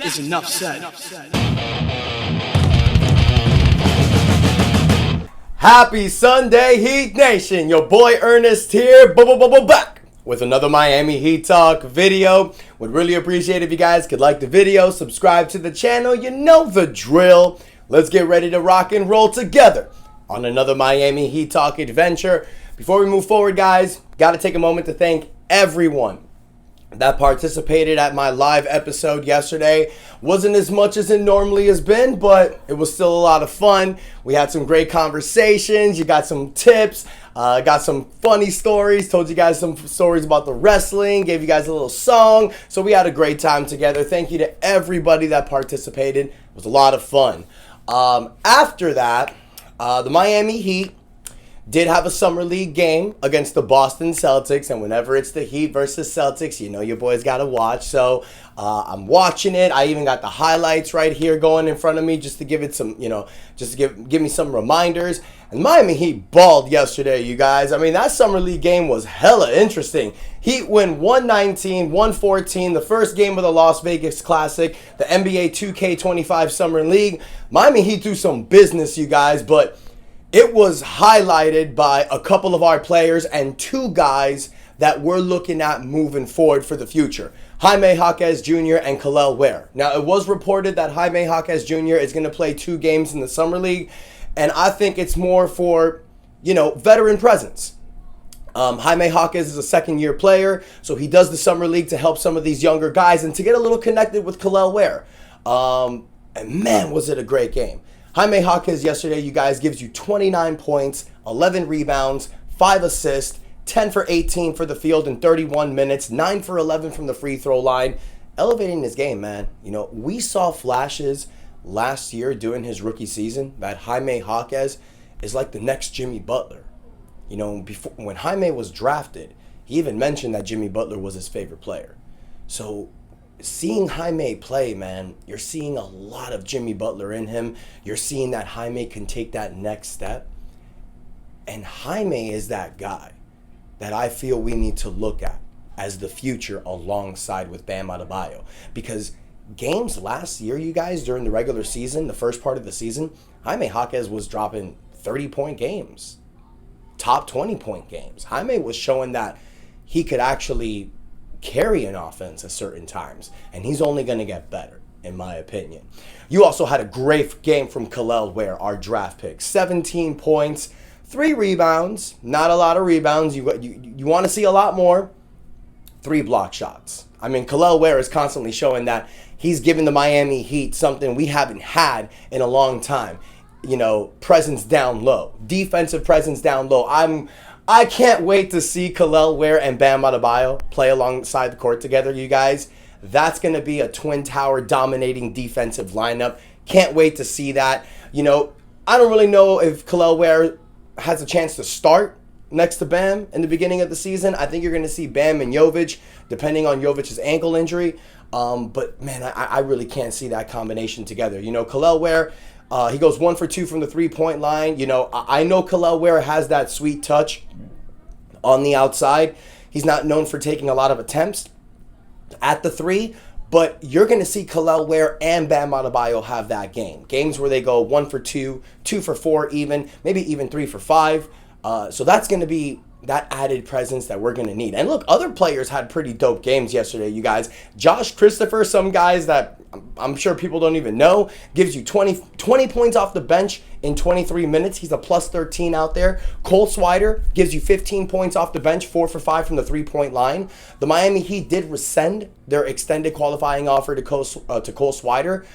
is enough said. Happy Sunday, Heat Nation. Your boy Ernest here, back with another Miami Heat Talk video. Would really appreciate if you guys could like the video, subscribe to the channel. You know the drill. Let's get ready to rock and roll together on another Miami Heat Talk adventure. Before we move forward, guys, got to take a moment to thank everyone that participated at my live episode yesterday. Wasn't as much as it normally has been, but it was still a lot of fun. We had some great conversations. You got some tips, got some funny stories, told you guys some stories about the wrestling, gave you guys a little song. So we had a great time together. Thank you to everybody that participated. It was a lot of fun. After that, the Miami Heat did have a summer league game against the Boston Celtics, and whenever it's the Heat versus Celtics, you know your boys got to watch. So I'm watching it. I even got the highlights right here going in front of me just to give it some, just to give me some reminders. And Miami Heat balled yesterday, you guys. I mean, that summer league game was hella interesting. Heat win 119-114, the first game of the Las Vegas Classic, the NBA 2K25 Summer League. Miami Heat threw some business, you guys, but it was highlighted by a couple of our players and two guys that we're looking at moving forward for the future. Jaquez Jr. and Kel'el Ware. Now, it was reported that Jaquez Jr. is going to play 2 games in the Summer League, and I think it's more for, veteran presence. Jaquez is a second-year player, so he does the Summer League to help some of these younger guys and to get a little connected with Kel'el Ware. And man, was it a great game. Jaquez yesterday, you guys, gives you 29 points, 11 rebounds, 5 assists, 10 for 18 for the field in 31 minutes, 9 for 11 from the free throw line. Elevating his game, man. We saw flashes last year during his rookie season that Jaquez is like the next Jimmy Butler. Before, when Jaime was drafted, he even mentioned that Jimmy Butler was his favorite player. So seeing Jaime play, man, you're seeing a lot of Jimmy Butler in him. You're seeing that Jaime can take that next step. And Jaime is that guy that I feel we need to look at as the future alongside with Bam Adebayo. Because games last year, you guys, during the regular season, the first part of the season, Jaquez was dropping 30-point games, top 20-point games. Jaime was showing that he could actually carry an offense at certain times, and he's only going to get better, in my opinion. You also had a great game from Kel'el Ware, our draft pick. 17 points, 3 rebounds, not a lot of rebounds. You want to see a lot more. 3 block shots. I mean, Kel'el Ware is constantly showing that he's giving the Miami Heat something we haven't had in a long time. Presence down low, defensive presence down low. I can't wait to see Kel'el Ware and Bam Adebayo play alongside the court together, you guys. That's going to be a twin tower dominating defensive lineup. Can't wait to see that. I don't really know if Kel'el Ware has a chance to start next to Bam in the beginning of the season. I think you're going to see Bam and Jovic, depending on Jovic's ankle injury. But, man, I really can't see that combination together. Kel'el Ware, he goes 1 for 2 from the 3-point line. I know Kel'el Ware has that sweet touch on the outside. He's not known for taking a lot of attempts at the 3, but you're going to see Kel'el Ware and Bam Adebayo have that game. Games where they go 1 for 2, 2 for 4 even, maybe even 3 for 5. So that's going to be that added presence that we're going to need. And look, other players had pretty dope games yesterday, you guys. Josh Christopher, some guys that I'm sure people don't even know, gives you 20 points off the bench in 23 minutes. He's a plus 13 out there. Cole Swider gives you 15 points off the bench, 4 for 5 from the 3-point line. The Miami Heat did rescind their extended qualifying offer to Cole Swider.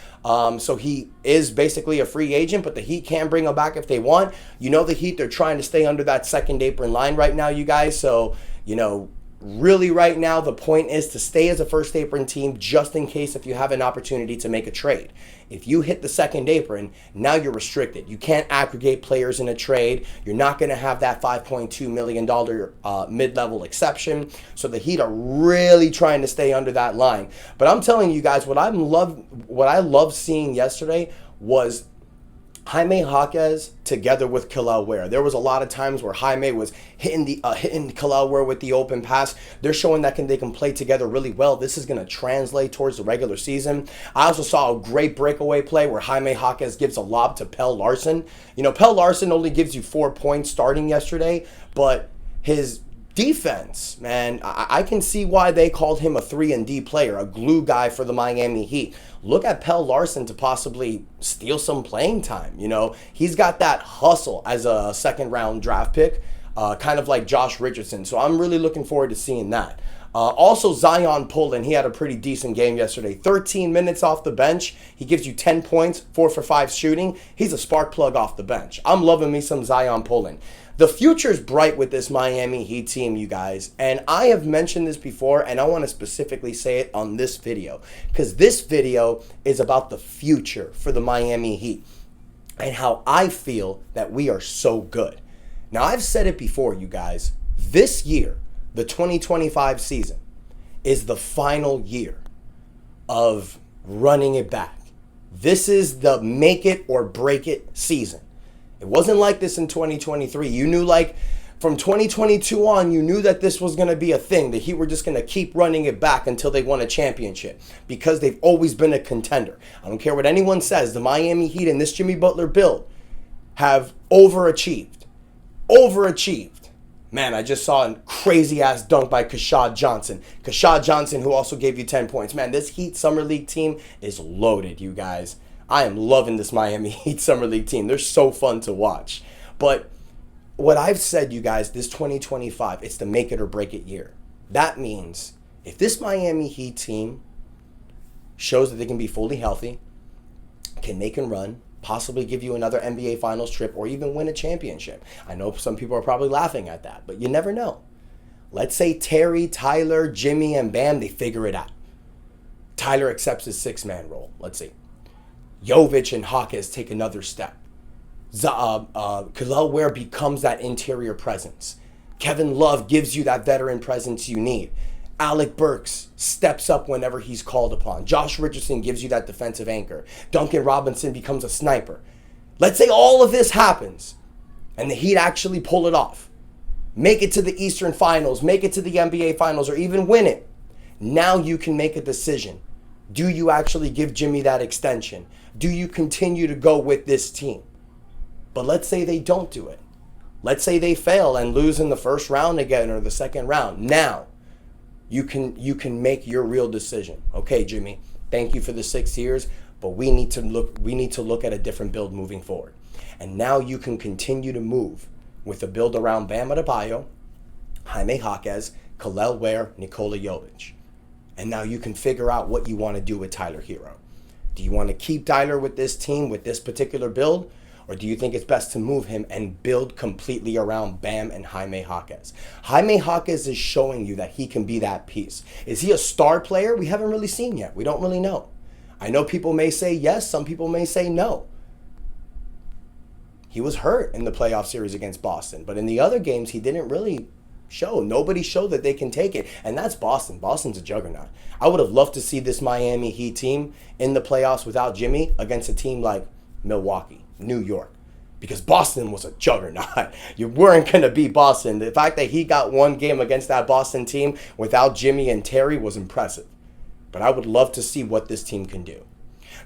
So he is basically a free agent, but the Heat can bring him back if they want. The Heat, they're trying to stay under that second apron line right now, you guys. So, really right now the point is to stay as a first apron team just in case if you have an opportunity to make a trade. If you hit the second apron, now you're restricted. You can't aggregate players in a trade. You're not going to have that $5.2 million mid-level exception. So the Heat are really trying to stay under that line. But I'm telling you guys, what I love seeing yesterday was Jaime Jaquez together with Kel'el Ware. There was a lot of times where Jaime was hitting Kel'el Ware with the open pass. They're showing that they can play together really well. This is going to translate towards the regular season. I also saw a great breakaway play where Jaime Jaquez gives a lob to Pelle Larsson. You know, Pelle Larsson only gives you 4 points starting yesterday, but his defense, man, I can see why they called him a 3-and-D player, a glue guy for the Miami Heat. Look at Pelle Larsson to possibly steal some playing time. You know, he's got that hustle as a second-round draft pick, kind of like Josh Richardson. So I'm really looking forward to seeing that. Also, Zion Pullen, he had a pretty decent game yesterday. 13 minutes off the bench. He gives you 10 points, 4 for 5 shooting. He's a spark plug off the bench. I'm loving me some Zion Pullen. The future's bright with this Miami Heat team, you guys. And I have mentioned this before, and I want to specifically say it on this video, because this video is about the future for the Miami Heat and how I feel that we are so good. Now, I've said it before, you guys. This year, the 2025 season, is the final year of running it back. This is the make it or break it season. It wasn't like this in 2023. You knew, like, from 2022 on, you knew that this was going to be a thing. The Heat were just going to keep running it back until they won a championship because they've always been a contender. I don't care what anyone says. The Miami Heat and this Jimmy Butler build have overachieved. Overachieved. Man, I just saw a crazy-ass dunk by Kashad Johnson. Kashad Johnson, who also gave you 10 points. Man, this Heat Summer League team is loaded, you guys. I am loving this Miami Heat Summer League team. They're so fun to watch. But what I've said, you guys, this 2025, it's the make it or break it year. That means if this Miami Heat team shows that they can be fully healthy, can make and run, possibly give you another NBA Finals trip, or even win a championship. I know some people are probably laughing at that, but you never know. Let's say Terry, Tyler, Jimmy, and Bam, they figure it out. Tyler accepts his 6-man role. Let's see. Jovic and Jaquez take another step. Kel'el Ware becomes that interior presence. Kevin Love gives you that veteran presence you need. Alec Burks steps up whenever he's called upon. Josh Richardson gives you that defensive anchor. Duncan Robinson becomes a sniper. Let's say all of this happens and the Heat actually pull it off. Make it to the Eastern Finals, make it to the NBA Finals, or even win it. Now you can make a decision. Do you actually give Jimmy that extension? Do you continue to go with this team? But let's say they don't do it. Let's say they fail and lose in the first round again or the second round. Now, you can make your real decision. Okay, Jimmy, thank you for the 6 years, but we need to look at a different build moving forward. And now you can continue to move with a build around Bam Adebayo, Jaime Jaquez, Kel'el Ware, Nikola Jovic. And now you can figure out what you want to do with Tyler Hero. Do you want to keep Tyler with this team, with this particular build? Or do you think it's best to move him and build completely around Bam and Jaime Jaquez? Jaime Jaquez is showing you that he can be that piece. Is he a star player? We haven't really seen yet. We don't really know. I know people may say yes. Some people may say no. He was hurt in the playoff series against Boston. But in the other games, he didn't really show. Nobody showed that they can take it. And that's Boston. Boston's a juggernaut. I would have loved to see this Miami Heat team in the playoffs without Jimmy against a team like Milwaukee, New York, because Boston was a juggernaut. You weren't going to beat Boston. The fact that he got one game against that Boston team without Jimmy and Terry was impressive. But I would love to see what this team can do.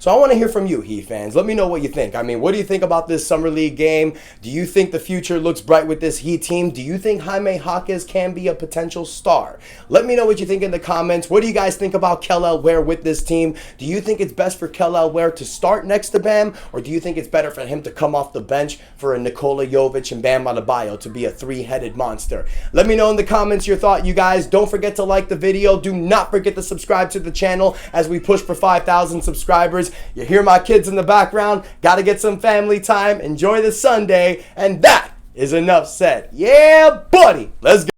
So I want to hear from you, Heat fans. Let me know what you think. I mean, what do you think about this Summer League game? Do you think the future looks bright with this Heat team? Do you think Jaime Jaquez can be a potential star? Let me know what you think in the comments. What do you guys think about Kel'el Ware with this team? Do you think it's best for Kel'el Ware to start next to Bam? Or do you think it's better for him to come off the bench for a Nikola Jovic and Bam Adebayo to be a three-headed monster? Let me know in the comments your thought, you guys. Don't forget to like the video. Do not forget to subscribe to the channel as we push for 5,000 subscribers. You hear my kids in the background. Got to get some family time. Enjoy the Sunday. And that is enough said. Yeah, buddy. Let's go.